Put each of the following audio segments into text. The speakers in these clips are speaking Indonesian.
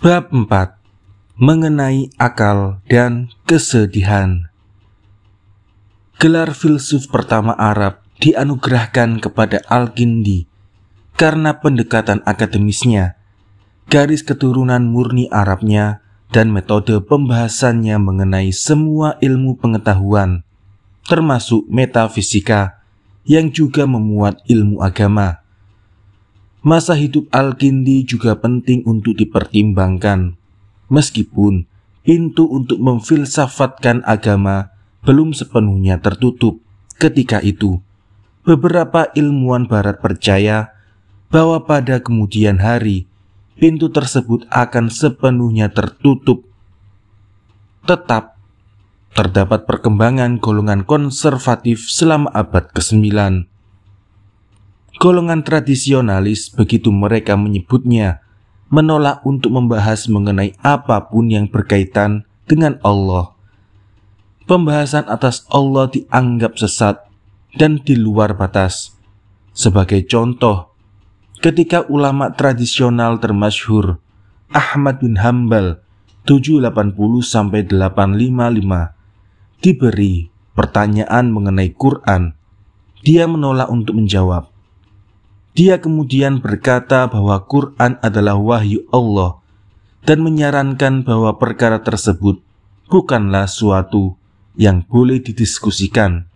Bab 4. Mengenai akal dan kesedihan. Gelar filsuf pertama Arab dianugerahkan kepada Al-Kindi karena pendekatan akademisnya, garis keturunan murni Arabnya, dan metode pembahasannya mengenai semua ilmu pengetahuan, termasuk metafisika yang juga memuat ilmu agama. Masa hidup Al-Kindi juga penting untuk dipertimbangkan, meskipun pintu untuk memfilsafatkan agama belum sepenuhnya tertutup ketika itu. Beberapa ilmuwan barat percaya bahwa pada kemudian hari, pintu tersebut akan sepenuhnya tertutup. Tetap terdapat perkembangan golongan konservatif selama abad ke-9. Golongan tradisionalis, begitu mereka menyebutnya, menolak untuk membahas mengenai apapun yang berkaitan dengan Allah. Pembahasan atas Allah dianggap sesat dan di luar batas. Sebagai contoh, ketika ulama tradisional termasyhur Ahmad bin Hanbal 780-855 diberi pertanyaan mengenai Quran, dia menolak untuk menjawab. Dia kemudian berkata bahwa Quran adalah wahyu Allah dan menyarankan bahwa perkara tersebut bukanlah suatu yang boleh didiskusikan.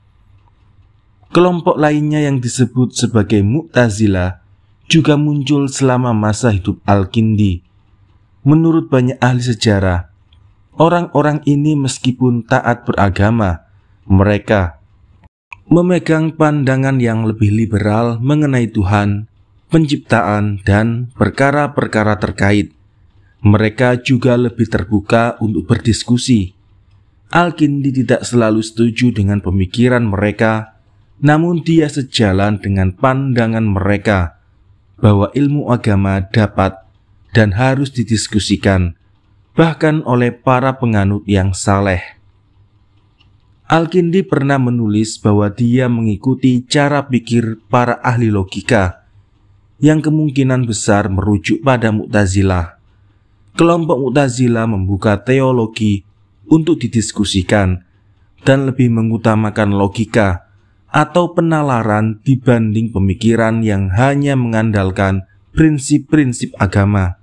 Kelompok lainnya yang disebut sebagai Mu'tazilah juga muncul selama masa hidup Al-Kindi. Menurut banyak ahli sejarah, orang-orang ini meskipun taat beragama, mereka memegang pandangan yang lebih liberal mengenai Tuhan, penciptaan, dan perkara-perkara terkait. Mereka juga lebih terbuka untuk berdiskusi. Al-Kindi tidak selalu setuju dengan pemikiran mereka, namun dia sejalan dengan pandangan mereka bahwa ilmu agama dapat dan harus didiskusikan, bahkan oleh para penganut yang saleh. Al-Kindi pernah menulis bahwa dia mengikuti cara pikir para ahli logika yang kemungkinan besar merujuk pada Mu'tazilah. Kelompok Mu'tazilah membuka teologi untuk didiskusikan dan lebih mengutamakan logika atau penalaran dibanding pemikiran yang hanya mengandalkan prinsip-prinsip agama.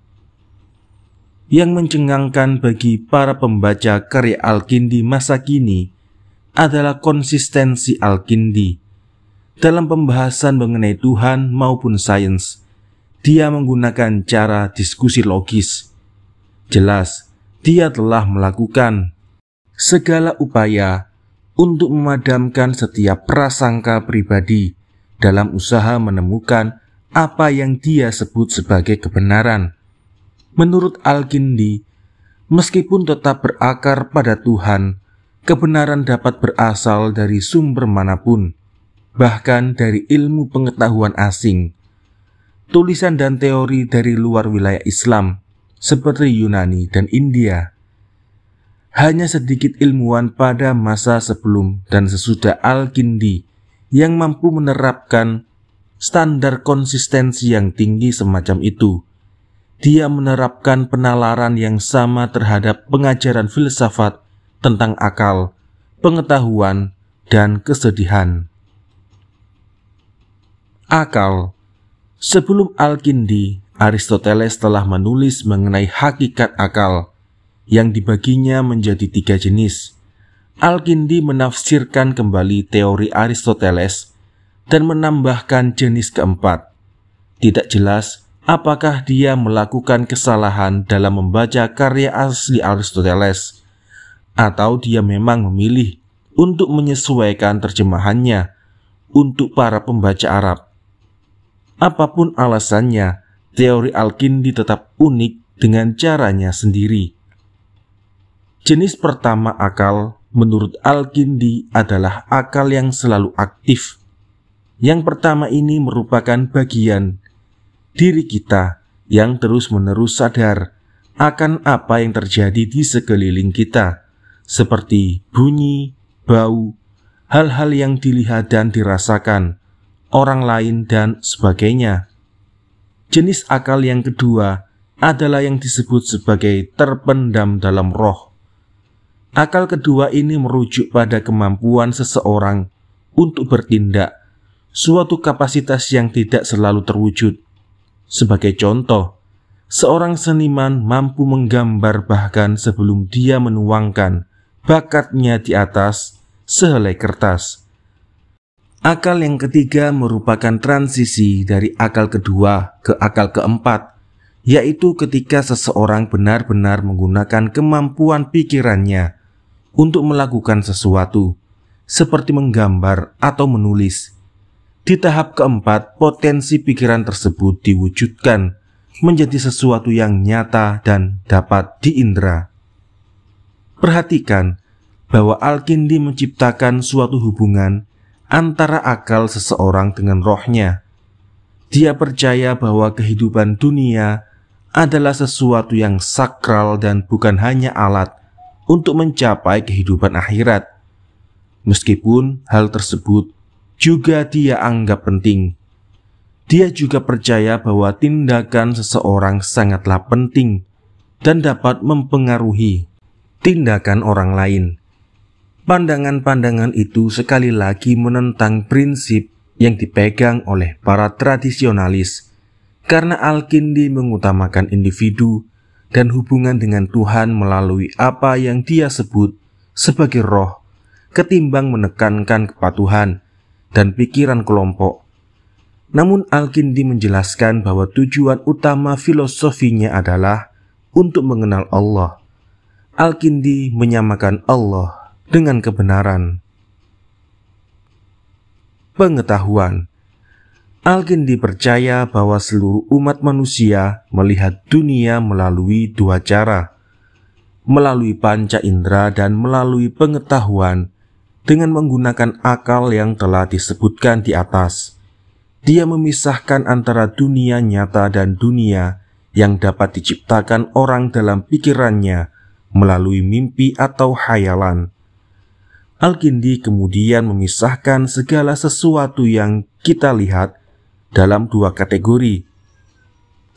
Yang mencengangkan bagi para pembaca karya Al-Kindi masa kini adalah konsistensi Al-Kindi. Dalam pembahasan mengenai Tuhan maupun sains, dia menggunakan cara diskusi logis. Jelas, dia telah melakukan segala upaya untuk memadamkan setiap prasangka pribadi dalam usaha menemukan apa yang dia sebut sebagai kebenaran. Menurut Al-Kindi, meskipun tetap berakar pada Tuhan, kebenaran dapat berasal dari sumber manapun, bahkan dari ilmu pengetahuan asing, tulisan dan teori dari luar wilayah Islam, seperti Yunani dan India. Hanya sedikit ilmuwan pada masa sebelum dan sesudah Al-Kindi yang mampu menerapkan standar konsistensi yang tinggi semacam itu. Dia menerapkan penalaran yang sama terhadap pengajaran filsafat tentang akal, pengetahuan, dan kesedihan. Akal. Sebelum Al-Kindi, Aristoteles telah menulis mengenai hakikat akal, yang dibaginya menjadi 3 jenis. Al-Kindi menafsirkan kembali teori Aristoteles dan menambahkan jenis keempat. Tidak jelas apakah dia melakukan kesalahan dalam membaca karya asli Aristoteles, atau dia memang memilih untuk menyesuaikan terjemahannya untuk para pembaca Arab. Apapun alasannya, teori Al-Kindi tetap unik dengan caranya sendiri. Jenis pertama akal menurut Al-Kindi adalah akal yang selalu aktif. Yang pertama ini merupakan bagian diri kita yang terus-menerus sadar akan apa yang terjadi di sekeliling kita, seperti bunyi, bau, hal-hal yang dilihat dan dirasakan, orang lain, dan sebagainya. Jenis akal yang kedua adalah yang disebut sebagai terpendam dalam roh. Akal kedua ini merujuk pada kemampuan seseorang untuk bertindak, suatu kapasitas yang tidak selalu terwujud. Sebagai contoh, seorang seniman mampu menggambar bahkan sebelum dia menuangkan bakatnya di atas sehelai kertas. Akal yang ketiga merupakan transisi dari akal kedua ke akal keempat, yaitu ketika seseorang benar-benar menggunakan kemampuan pikirannya untuk melakukan sesuatu, seperti menggambar atau menulis. Di tahap keempat, potensi pikiran tersebut diwujudkan menjadi sesuatu yang nyata dan dapat diindra. Perhatikan bahwa Al-Kindi menciptakan suatu hubungan antara akal seseorang dengan rohnya. Dia percaya bahwa kehidupan dunia adalah sesuatu yang sakral dan bukan hanya alat untuk mencapai kehidupan akhirat. Meskipun hal tersebut juga dia anggap penting, dia juga percaya bahwa tindakan seseorang sangatlah penting dan dapat mempengaruhi tindakan orang lain. Pandangan-pandangan itu sekali lagi menentang prinsip yang dipegang oleh para tradisionalis, karena Al-Kindi mengutamakan individu dan hubungan dengan Tuhan melalui apa yang dia sebut sebagai roh, ketimbang menekankan kepatuhan dan pikiran kelompok. Namun Al-Kindi menjelaskan bahwa tujuan utama filosofinya adalah untuk mengenal Allah. Al-Kindi menyamakan Allah dengan kebenaran. Pengetahuan. Al-Kindi percaya bahwa seluruh umat manusia melihat dunia melalui dua cara, melalui panca indera dan melalui pengetahuan dengan menggunakan akal yang telah disebutkan di atas. Dia memisahkan antara dunia nyata dan dunia yang dapat diciptakan orang dalam pikirannya melalui mimpi atau khayalan. Al-Kindi kemudian memisahkan segala sesuatu yang kita lihat dalam dua kategori.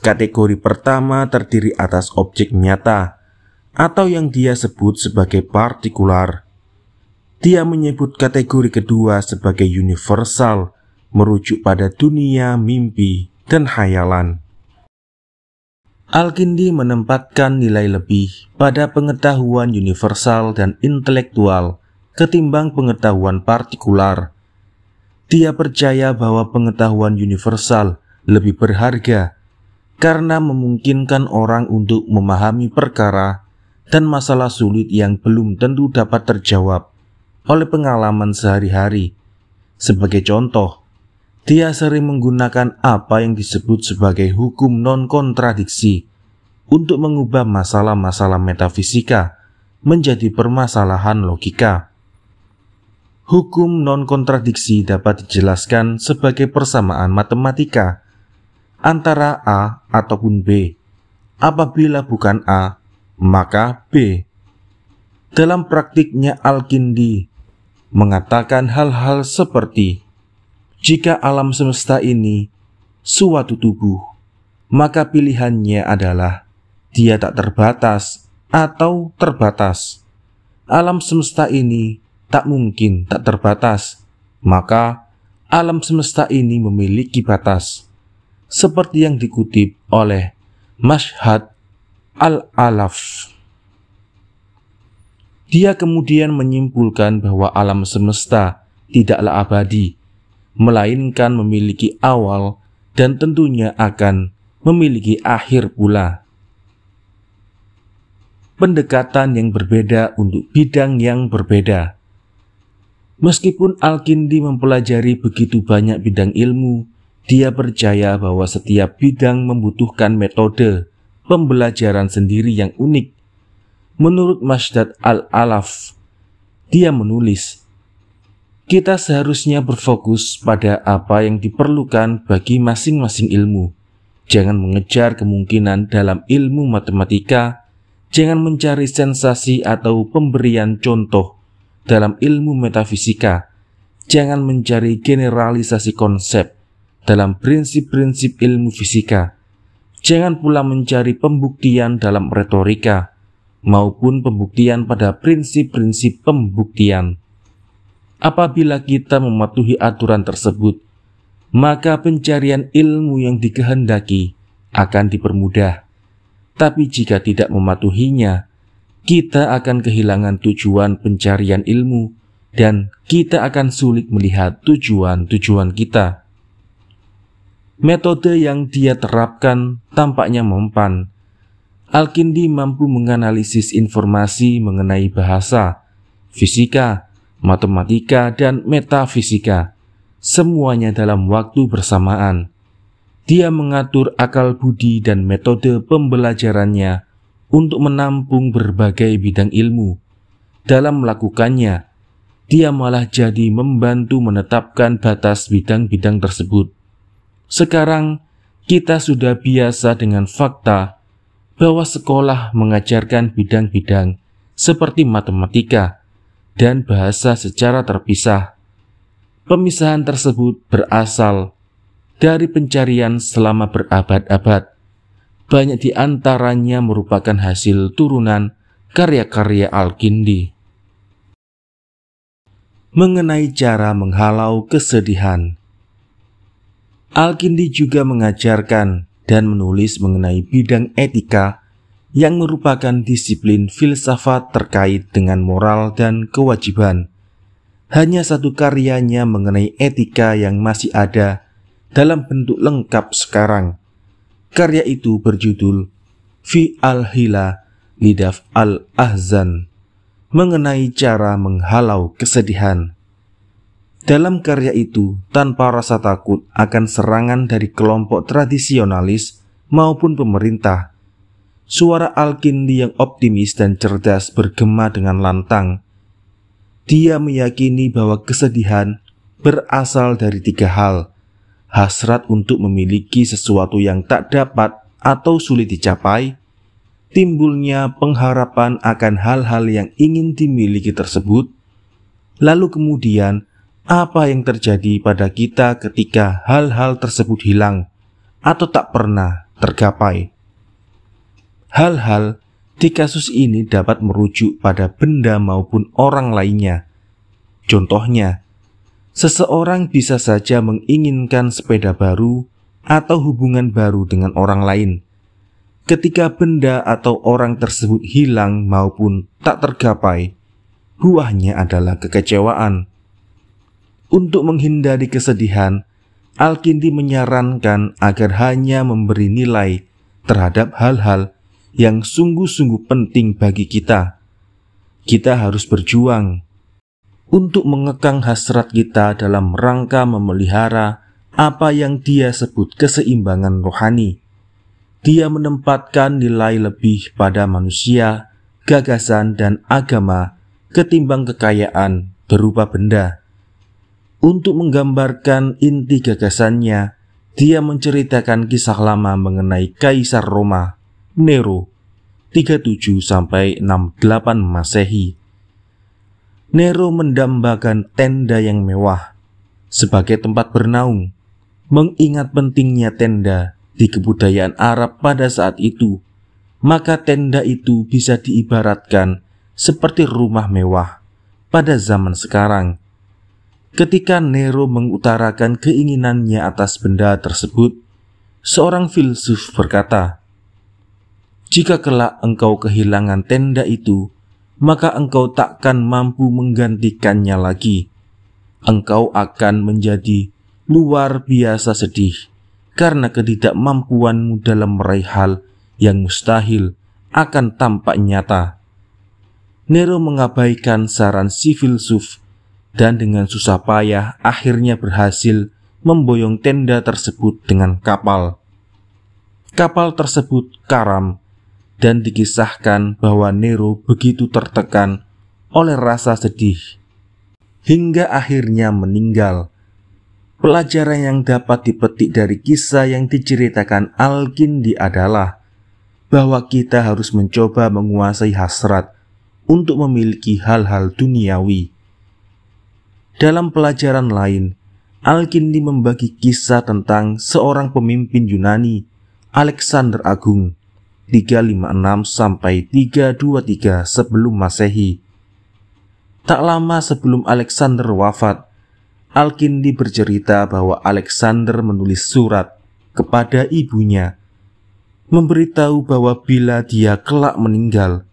Kategori pertama terdiri atas objek nyata atau yang dia sebut sebagai partikular. Dia menyebut kategori kedua sebagai universal, merujuk pada dunia, mimpi, dan khayalan. Al-Kindi menempatkan nilai lebih pada pengetahuan universal dan intelektual ketimbang pengetahuan partikular. Dia percaya bahwa pengetahuan universal lebih berharga karena memungkinkan orang untuk memahami perkara dan masalah sulit yang belum tentu dapat terjawab oleh pengalaman sehari-hari. Sebagai contoh, dia sering menggunakan apa yang disebut sebagai hukum non-kontradiksi untuk mengubah masalah-masalah metafisika menjadi permasalahan logika. Hukum non-kontradiksi dapat dijelaskan sebagai persamaan matematika antara A ataupun B. Apabila bukan A, maka B. Dalam praktiknya Al-Kindi mengatakan hal-hal seperti, jika alam semesta ini suatu tubuh, maka pilihannya adalah dia tak terbatas atau terbatas. Alam semesta ini tak mungkin tak terbatas, maka alam semesta ini memiliki batas. Seperti yang dikutip oleh Mashhad Al-Alaf. Dia kemudian menyimpulkan bahwa alam semesta tidaklah abadi, melainkan memiliki awal dan tentunya akan memiliki akhir pula. Pendekatan yang berbeda untuk bidang yang berbeda. Meskipun Al-Kindi mempelajari begitu banyak bidang ilmu, dia percaya bahwa setiap bidang membutuhkan metode pembelajaran sendiri yang unik. Menurut Mashhad Al-Alaf, dia menulis, kita seharusnya berfokus pada apa yang diperlukan bagi masing-masing ilmu. Jangan mengejar kemungkinan dalam ilmu matematika, jangan mencari sensasi atau pemberian contoh dalam ilmu metafisika, jangan mencari generalisasi konsep dalam prinsip-prinsip ilmu fisika, Jangan pula mencari pembuktian dalam retorika maupun pembuktian pada prinsip-prinsip pembuktian. Apabila kita mematuhi aturan tersebut, maka pencarian ilmu yang dikehendaki akan dipermudah. Tapi jika tidak mematuhinya, kita akan kehilangan tujuan pencarian ilmu dan kita akan sulit melihat tujuan-tujuan kita. Metode yang dia terapkan tampaknya mempan. Al-Kindi mampu menganalisis informasi mengenai bahasa, fisika, matematika, dan metafisika, semuanya dalam waktu bersamaan. Dia mengatur akal budi dan metode pembelajarannya untuk menampung berbagai bidang ilmu. Dalam melakukannya, dia malah jadi membantu menetapkan batas bidang-bidang tersebut. Sekarang, kita sudah biasa dengan fakta bahwa sekolah mengajarkan bidang-bidang seperti matematika dan bahasa secara terpisah. Pemisahan tersebut berasal dari pencarian selama berabad-abad. Banyak di antaranya merupakan hasil turunan karya-karya Al-Kindi. Mengenai cara menghalau kesedihan, Al-Kindi juga mengajarkan dan menulis mengenai bidang etika yang merupakan disiplin filsafat terkait dengan moral dan kewajiban. Hanya satu karyanya mengenai etika yang masih ada dalam bentuk lengkap sekarang. Karya itu berjudul Fi al-Hila Lidaf al-Ahzan, mengenai cara menghalau kesedihan. Dalam karya itu, tanpa rasa takut akan serangan dari kelompok tradisionalis maupun pemerintah, suara Al-Kindi yang optimis dan cerdas bergema dengan lantang. Dia meyakini bahwa kesedihan berasal dari 3 hal: hasrat untuk memiliki sesuatu yang tak dapat atau sulit dicapai, timbulnya pengharapan akan hal-hal yang ingin dimiliki tersebut, lalu kemudian apa yang terjadi pada kita ketika hal-hal tersebut hilang atau tak pernah tergapai. Hal-hal di kasus ini dapat merujuk pada benda maupun orang lainnya. Contohnya, seseorang bisa saja menginginkan sepeda baru atau hubungan baru dengan orang lain. Ketika benda atau orang tersebut hilang maupun tak tergapai, buahnya adalah kekecewaan. Untuk menghindari kesedihan, Al-Kindi menyarankan agar hanya memberi nilai terhadap hal-hal yang sungguh-sungguh penting bagi kita. Kita harus berjuang untuk mengekang hasrat kita dalam rangka memelihara apa yang dia sebut keseimbangan rohani. Dia menempatkan nilai lebih pada manusia, gagasan, dan agama ketimbang kekayaan berupa benda. Untuk menggambarkan inti gagasannya, dia menceritakan kisah lama mengenai Kaisar Roma, Nero, 37-68 Masehi. Nero mendambakan tenda yang mewah sebagai tempat bernaung, mengingat pentingnya tenda di kebudayaan Arab pada saat itu. Maka tenda itu bisa diibaratkan seperti rumah mewah pada zaman sekarang. Ketika Nero mengutarakan keinginannya atas benda tersebut, seorang filsuf berkata, "Jika kelak engkau kehilangan tenda itu, maka engkau takkan mampu menggantikannya lagi. Engkau akan menjadi luar biasa sedih karena ketidakmampuanmu dalam meraih hal yang mustahil akan tampak nyata." Nero mengabaikan saran si filsuf dan dengan susah payah akhirnya berhasil memboyong tenda tersebut dengan kapal. Kapal tersebut karam dan dikisahkan bahwa Nero begitu tertekan oleh rasa sedih hingga akhirnya meninggal. Pelajaran yang dapat dipetik dari kisah yang diceritakan Al-Kindi adalah bahwa kita harus mencoba menguasai hasrat untuk memiliki hal-hal duniawi. Dalam pelajaran lain, Al-Kindi membagi kisah tentang seorang pemimpin Yunani, Alexander Agung 356 sampai 323 sebelum Masehi. Tak lama sebelum Alexander wafat, Al-Kindi bercerita bahwa Alexander menulis surat kepada ibunya, memberitahu bahwa bila dia kelak meninggal,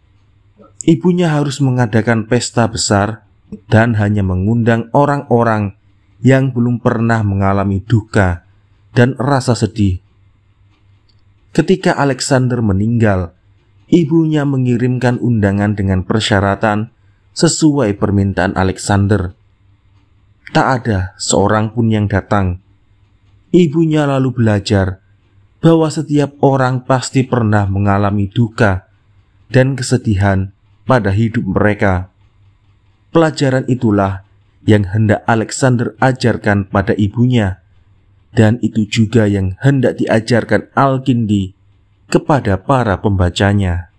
ibunya harus mengadakan pesta besar dan hanya mengundang orang-orang yang belum pernah mengalami duka dan rasa sedih. Ketika Alexander meninggal, ibunya mengirimkan undangan dengan persyaratan sesuai permintaan Alexander. Tak ada seorang pun yang datang. Ibunya lalu belajar bahwa setiap orang pasti pernah mengalami duka dan kesedihan pada hidup mereka. Pelajaran itulah yang hendak Alexander ajarkan pada ibunya, dan itu juga yang hendak diajarkan Al-Kindi kepada para pembacanya.